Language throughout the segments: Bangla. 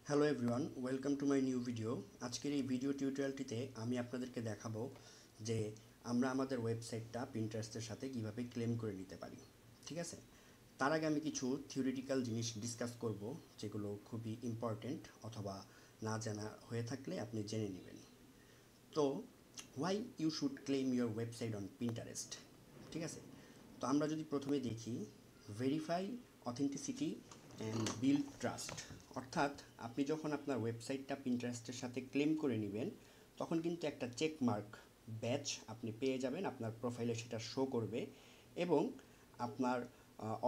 Hello everyone, welcome to my new video. আজকের এই ভিডিও টিউটোরিয়ালটিতে আমি আপনাদেরকে দেখাবো যে আমরা আমাদের ওয়েবসাইটটা পিন্টারেস্টের সাথে কিভাবে ক্লেম করে নিতে পারি। ঠিক আছে, তার আগে আমি কিছু থিওরিটিক্যাল জিনিস ডিসকাস করব যেগুলো খুবই ইম্পর্টেন্ট, অথবা না জানা হয়ে থাকলে আপনি জেনে নেবেন। তো why you should claim your website on Pinterest. ঠিক আছে, তো আমরা যদি প্রথমে দেখি verify authenticity and build trust, অর্থাৎ আপনি যখন আপনার ওয়েবসাইটটা পিন্টারেস্টের সাথে ক্লেম করে নেবেন তখন কিন্তু একটা চেক মার্ক ব্যাচ আপনি পেয়ে যাবেন, আপনার প্রোফাইলে সেটা শো করবে এবং আপনার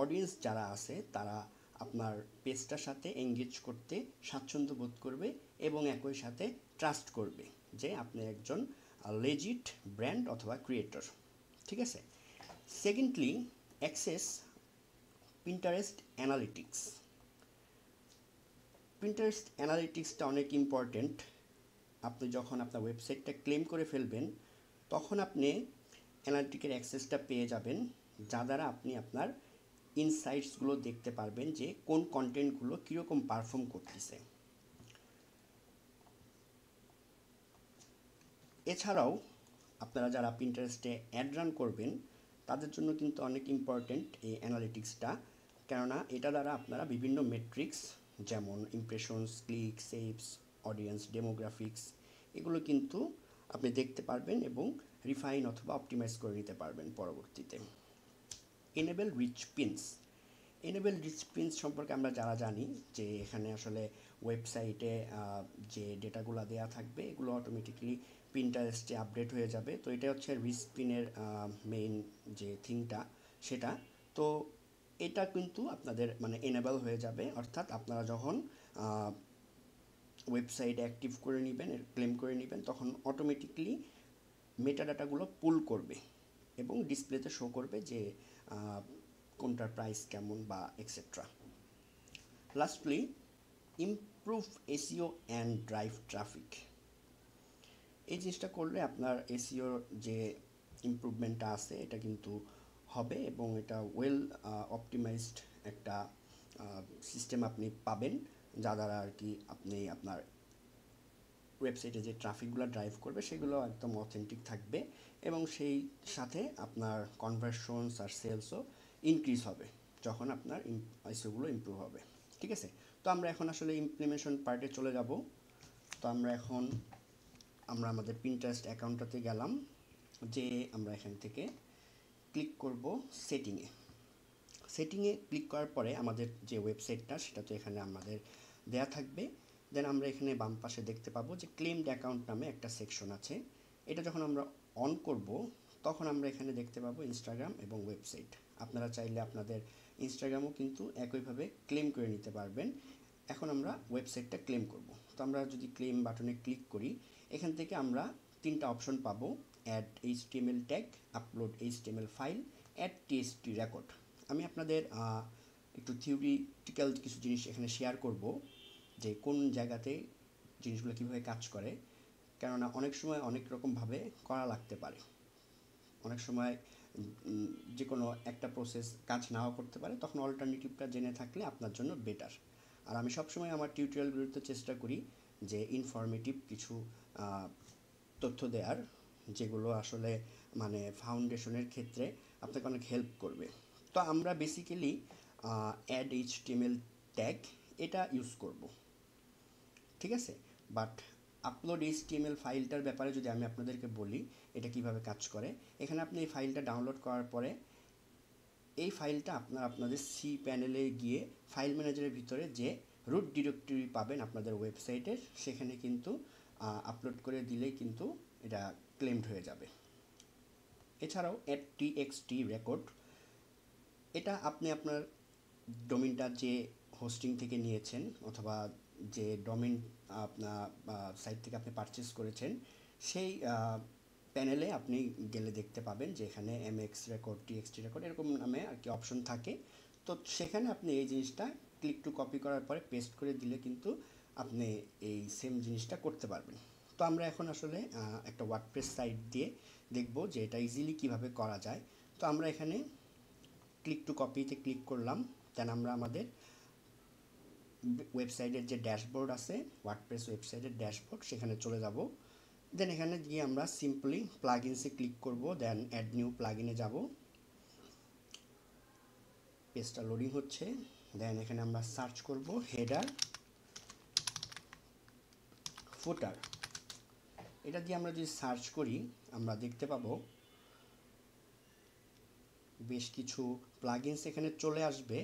অডিয়েন্স যারা আছে তারা আপনার পেজটার সাথে এঙ্গেজ করতে স্বাচ্ছন্দ্য বোধ করবে এবং একই সাথে ট্রাস্ট করবে যে আপনি একজন লেজিট ব্র্যান্ড অথবা ক্রিয়েটর। ঠিক আছে, secondly access Pinterest analytics. Pinterest অ্যানালিটিক্সটা অনেক ইম্পর্ট্যান্ট। আপনি যখন আপনার ওয়েবসাইটটা ক্লেম করে ফেলবেন তখন আপনি অ্যানালিটিকের অ্যাক্সেসটা পেয়ে যাবেন, যা দ্বারা আপনি আপনার ইনসাইটসগুলো দেখতে পারবেন যে কোন কন্টেন্টগুলো কীরকম পারফর্ম করতেছে। এছাড়াও আপনারা যারা পিন্টারেস্টে অ্যাড রান করবেন তাদের জন্য কিন্তু অনেক ইম্পর্ট্যান্ট এই অ্যানালিটিক্সটা, কেননা এটা দ্বারা আপনারা বিভিন্ন মেট্রিক্স যেমন impressions, click, saves, audience, demographics এগুলো কিন্তু আপনি দেখতে পারবেন এবং রিফাইন অথবা অপটিমাইজ করে নিতে পারবেন পরবর্তীতে। Enable rich pins. Enable rich pins সম্পর্কে আমরা যারা জানি যে এখানে আসলে ওয়েবসাইটে যে ডেটাগুলো দেওয়া থাকবে এগুলো অটোমেটিকলি পিন্টারেস্টে আপডেট হয়ে যাবে। তো এটা হচ্ছে রিচ পিনের মেইন যে থিংটা সেটা। তো এটা কিন্তু আপনাদের মানে এনেবল হয়ে যাবে, অর্থাৎ আপনারা যখন ওয়েবসাইট অ্যাক্টিভ করে নেবেন, ক্লেম করে নেবেন, তখন অটোমেটিকলি মেটাডাটাগুলো পুল করবে এবং ডিসপ্লেতে শো করবে যে কোনটার প্রাইস কেমন বা etcetera. Lastly improve SEO and drive traffic. এই জিনিসটা করলে আপনার এসইওর যে ইমপ্রুভমেন্টটা আছে এটা কিন্তু হবে এবং এটা ওয়েল অপটিমাইজড একটা সিস্টেম আপনি পাবেন, যা দ্বারা আর কি আপনি আপনার ওয়েবসাইটে যে ট্রাফিকগুলো ড্রাইভ করবে সেগুলো একদম অথেন্টিক থাকবে এবং সেই সাথে আপনার কনভার্সনস আর সেলসও ইনক্রিজ হবে যখন আপনার আইসিওগুলো ইমপ্রুভ হবে। ঠিক আছে, তো আমরা এখন আসলে ইমপ্লিমেন্টেশন পার্টে চলে যাব। তো আমরা আমাদের পিন্টারেস্ট অ্যাকাউন্টটাতে গেলাম, যে আমরা এখান থেকে ক্লিক করব সেটিংয়ে। সেটিংয়ে ক্লিক করার পরে আমাদের যে ওয়েবসাইটটা সেটা তো এখানে আমাদের দেয়া থাকবে। দেন আমরা এখানে বাম পাশে দেখতে পাবো যে ক্লেমড অ্যাকাউন্ট নামে একটা সেকশন আছে। এটা যখন আমরা অন করব তখন আমরা এখানে দেখতে পাবো ইনস্টাগ্রাম এবং ওয়েবসাইট। আপনারা চাইলে আপনাদের ইনস্টাগ্রামও কিন্তু একইভাবে ক্লেম করে নিতে পারবেন। এখন আমরা ওয়েবসাইটটা ক্লেম করব। তো আমরা যদি ক্লেম বাটনে ক্লিক করি এখান থেকে আমরা তিনটা অপশন পাবো: add HTML tag, upload HTML file, add TXT record. আমি আপনাদের একটু থিওরিটিক্যাল কিছু জিনিস এখানে শেয়ার করব যে কোন জায়গাতে জিনিসগুলো কীভাবে কাজ করে, কেননা অনেক সময় অনেক রকমভাবে করা লাগতে পারে। অনেক সময় যে কোনো একটা প্রসেস কাজ নাও করতে পারে, তখন অল্টারনেটিভটা জেনে থাকলে আপনার জন্য বেটার। আর আমি সবসময় আমার টিউটোরিয়ালগুলোতে চেষ্টা করি যে ইনফরমেটিভ কিছু তথ্য দেওয়ার, যেগুলো আসলে মানে ফাউন্ডেশনের ক্ষেত্রে আপনাকে অনেক হেল্প করবে। তো আমরা বেসিক্যালি অ্যাড এইচটিএমএল ট্যাগ এটা ইউজ করব। ঠিক আছে, বাট আপলোড এইচটিএমএল ফাইলটার ব্যাপারে যদি আমি আপনাদেরকে বলি এটা কিভাবে কাজ করে, এখানে আপনি এই ফাইলটা ডাউনলোড করার পরে এই ফাইলটা আপনাদের সি প্যানেলে গিয়ে ফাইল ম্যানেজারের ভিতরে যে রুট ডিরেক্টরি পাবেন আপনাদের ওয়েবসাইটের, সেখানে কিন্তু আপলোড করে দিলেই কিন্তু এটা ক্লেমড হয়ে যাবে। এছাড়াও অ্যাড টিএক্সটি রেকর্ড, এটা আপনি আপনার ডোমেনটা যে হোস্টিং থেকে নিয়েছেন অথবা যে ডোমেন আপনার সাইট থেকে আপনি পারচেস করেছেন সেই প্যানেলে আপনি গেলে দেখতে পাবেন যে এখানে এমএক্স রেকর্ড, টিএক্সটি রেকর্ড এরকম নামে আর কি অপশন থাকে। তো সেখানে আপনি এই জিনিসটা ক্লিক টু কপি করার পরে পেস্ট করে দিলে কিন্তু আপনি এই সেম জিনিসটা করতে পারবেন। তো আমরা এখন আসলে একটা ওয়ার্ডপ্রেস সাইট দিয়ে দেখব যে এটা ইজিলি কিভাবে করা যায়। তো আমরা এখানে ক্লিক টু কপিতে ক্লিক করলাম, দেন আমরা আমাদের ওয়েবসাইটের যে ড্যাশবোর্ড আছে, ওয়ার্ডপ্রেস ওয়েবসাইটের ড্যাশবোর্ড, সেখানে চলে যাব। দেন এখানে গিয়ে আমরা সিম্পলি প্লাগইনসে ক্লিক করব, দেন অ্যাড নিউ প্লাগইনে যাব। পেজটা লোডিং হচ্ছে। দেন এখানে আমরা সার্চ করব হেডার ফুটার। এটা দিয়ে আমরা যদি সার্চ করি আমরা দেখতে পাবো বেশ কিছু প্লাগইনস এখানে চলে আসবে।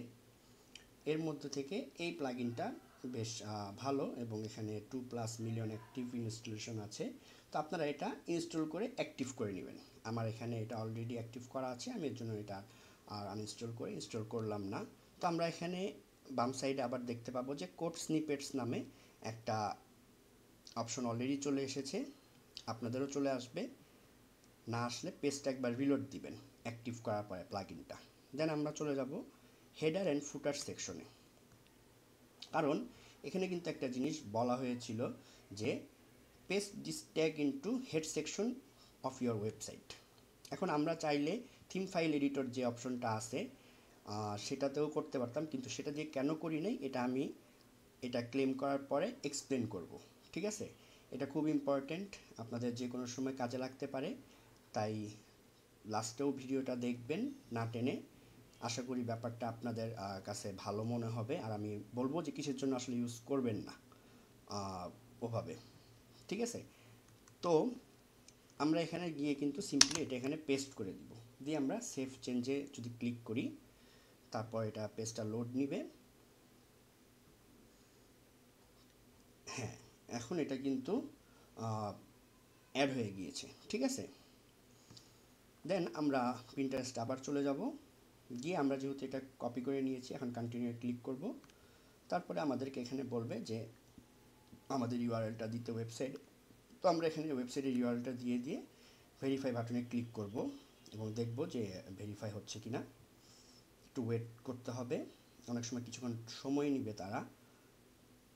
এর মধ্যে থেকে এই প্লাগইনটা বেশ ভালো এবং এখানে 2+ মিলিয়ন অ্যাক্টিভ ইনস্টলেশন আছে। তো আপনারা এটা ইনস্টল করে অ্যাক্টিভ করে নেবেন। আমার এখানে এটা অলরেডি অ্যাক্টিভ করা আছে, আমি এর জন্য এটা আর আনইনস্টল করে ইনস্টল করলাম না। তো আমরা এখানে বাম সাইডে আবার দেখতে পাবো যে কোড স্নিপেটস নামে একটা অপশন অলরেডি চলে এসেছে, আপনাদেরও চলে আসবে। না আসলে পেজটা একবার রিলোড দিবেন অ্যাক্টিভ করার পরে প্লাগইনটা। দেন আমরা চলে যাব হেডার অ্যান্ড ফুটার সেকশনে, কারণ এখানে কিন্তু একটা জিনিস বলা হয়েছিল যে paste this tag into head section of your website. এখন আমরা চাইলে থিম ফাইল এডিটর যে অপশনটা আছে সেটাতেও করতে পারতাম, কিন্তু সেটা দিয়ে কেন করি নাই এটা আমি ক্লেম করার পরে এক্সপ্লেন করব। ঠিক আছে, এটা খুব ইম্পর্ট্যান্ট, আপনাদের যে কোনো সময় কাজে লাগতে পারে, তাই লাস্টেও ভিডিওটা দেখবেন না টেনে। আশা করি ব্যাপারটা আপনাদের কাছে ভালো মনে হবে, আর আমি বলবো যে কিসের জন্য আসলে ইউজ করবেন না ওভাবে। ঠিক আছে, তো আমরা এখানে গিয়ে কিন্তু সিম্পলি এটা এখানে পেস্ট করে দিব, দিয়ে আমরা সেভ চেঞ্জে যদি ক্লিক করি তারপর এটা পেজটা লোড নিবে। হ্যাঁ, এখন এটা কিন্তু অ্যাড হয়ে গিয়েছে। ঠিক আছে, দেন আমরা পিন্টারেস্ট আবার চলে যাব, গিয়ে আমরা যেহেতু এটা কপি করে নিয়েছি এখন কন্টিনিউ ক্লিক করব। তারপরে আমাদেরকে এখানে বলবে যে আমাদের ইউআরএলটা দিতে ওয়েবসাইট। তো আমরা এখানে ওয়েবসাইটের ইউআরএলটা দিয়ে ভেরিফাই বাটনে ক্লিক করব এবং দেখব যে ভেরিফাই হচ্ছে কিনা। একটু ওয়েট করতে হবে, অনেক সময় কিছুক্ষণ সময় নেবে তারা।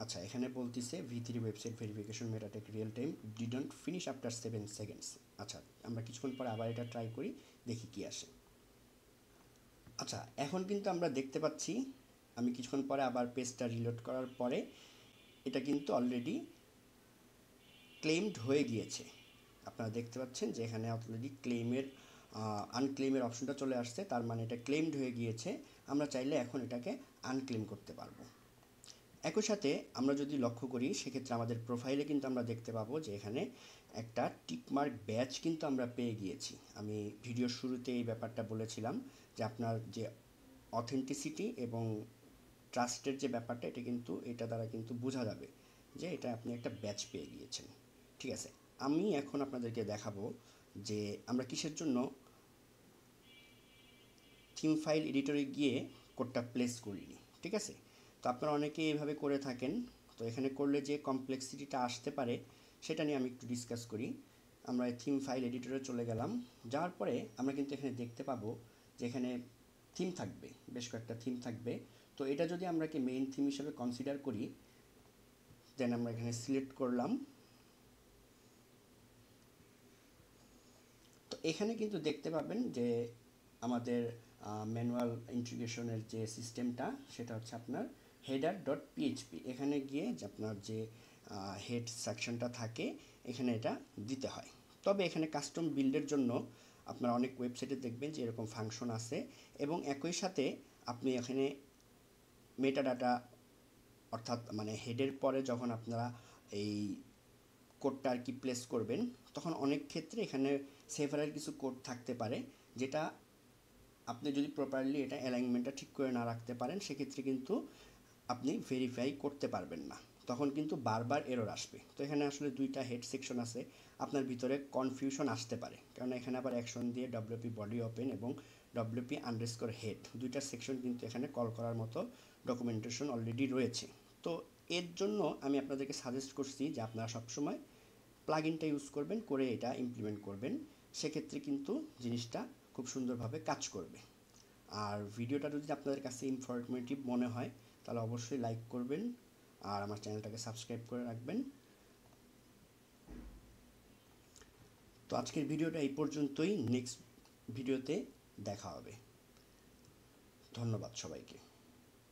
আচ্ছা, এখানে বলতেছে V3 website verification meta tag real time didn't finish after 7 seconds. আচ্ছা, আমরা কিছুক্ষণ পরে আবার এটা ট্রাই করি, দেখি কি আসে। আচ্ছা, এখন কিন্তু আমরা দেখতে পাচ্ছি আমি কিছুক্ষণ পরে আবার পেজটা রিলোড করার পরে এটা কিন্তু অলরেডি ক্লেমড হয়ে গিয়েছে। আপনারা দেখতে পাচ্ছেন যে এখানে অলরেডি আনক্লেমের অপশনটা চলে আসছে, তার মানে এটা ক্লেমড হয়ে গিয়েছে। আমরা চাইলে এখন এটাকে আনক্লেম করতে পারবো। একই সাথে আমরা যদি লক্ষ্য করি সেক্ষেত্রে আমাদের প্রোফাইলে কিন্তু আমরা দেখতে পাবো যে এখানে একটা টিকমার্ক ব্যাচ কিন্তু আমরা পেয়ে গিয়েছি। আমি ভিডিওর শুরুতে এই ব্যাপারটা বলেছিলাম যে আপনার যে অথেন্টিসিটি এবং ট্রাস্টের যে ব্যাপারটা এটা দ্বারা কিন্তু বোঝা যাবে যে এটা আপনি একটা ব্যাচ পেয়ে গিয়েছেন। ঠিক আছে, আমি এখন আপনাদেরকে দেখাবো যে আমরা কিসের জন্য থিম ফাইল এডিটরে গিয়ে কোডটা প্লেস করিনি। ঠিক আছে, তো আপনারা অনেকেই এভাবে করে থাকেন। তো এখানে করলে যে কমপ্লেক্সিটিটা আসতে পারে সেটা নিয়ে আমি একটু ডিসকাস করি। আমরা থিম ফাইল এডিটরে চলে গেলাম, যাওয়ার পরে আমরা কিন্তু এখানে দেখতে পাবো যে এখানে থিম থাকবে, বেশ কয়েকটা থিম থাকবে। তো এটা যদি আমরা কি মেইন থিম হিসেবে কনসিডার করি, দেন আমরা এখানে সিলেক্ট করলাম। তো এখানে কিন্তু দেখতে পাবেন যে আমাদের ম্যানুয়াল ইন্টিগ্রেশনের যে সিস্টেমটা সেটা হচ্ছে আপনার header.php। এখানে গিয়ে যে আপনার যে হেড সেকশনটা থাকে এখানে এটা দিতে হয়। তবে এখানে কাস্টম বিল্ডের জন্য আপনারা অনেক ওয়েবসাইটে দেখবেন যে এরকম ফাংশন আছে, এবং একই সাথে আপনি এখানে মেটাডাটা অর্থাৎ মানে হেডের পরে যখন আপনারা এই কোডটা আর কি প্লেস করবেন তখন অনেক ক্ষেত্রে এখানে সেভারেল কিছু কোড থাকতে পারে, যেটা আপনি যদি প্রপারলি এটা অ্যালাইনমেন্টটা ঠিক করে না রাখতে পারেন সেক্ষেত্রে কিন্তু আপনি ভেরিফাই করতে পারবেন না, তখন কিন্তু বারবার এরর আসবে। তো এখানে আসলে দুইটা হেড সেকশন আছে, আপনার ভিতরে কনফিউশন আসতে পারে, কারণ এখানে আবার অ্যাকশন দিয়ে ডব্লিউপি বডি ওপেন এবং ডব্লিউপি আন্ডারস্কোর হেড দুইটা সেকশন কিন্তু এখানে কল করার মতো ডকুমেন্টেশন অলরেডি রয়েছে। তো এর জন্য আমি আপনাদেরকে সাজেস্ট করছি যে আপনারা সবসময় প্লাগইনটা ইউজ করবেন, করে এটা ইমপ্লিমেন্ট করবেন, সেক্ষেত্রে কিন্তু জিনিসটা খুব সুন্দরভাবে কাজ করবে। আর ভিডিওটা যদি আপনাদের কাছে ইনফরমেটিভ মনে হয় তাহলে অবশ্যই লাইক করবেন আর আমার চ্যানেলটাকে সাবস্ক্রাইব করে রাখবেন। তো আজকের ভিডিওটা এই পর্যন্তই, নেক্সট ভিডিওতে দেখা হবে। ধন্যবাদ সবাইকে।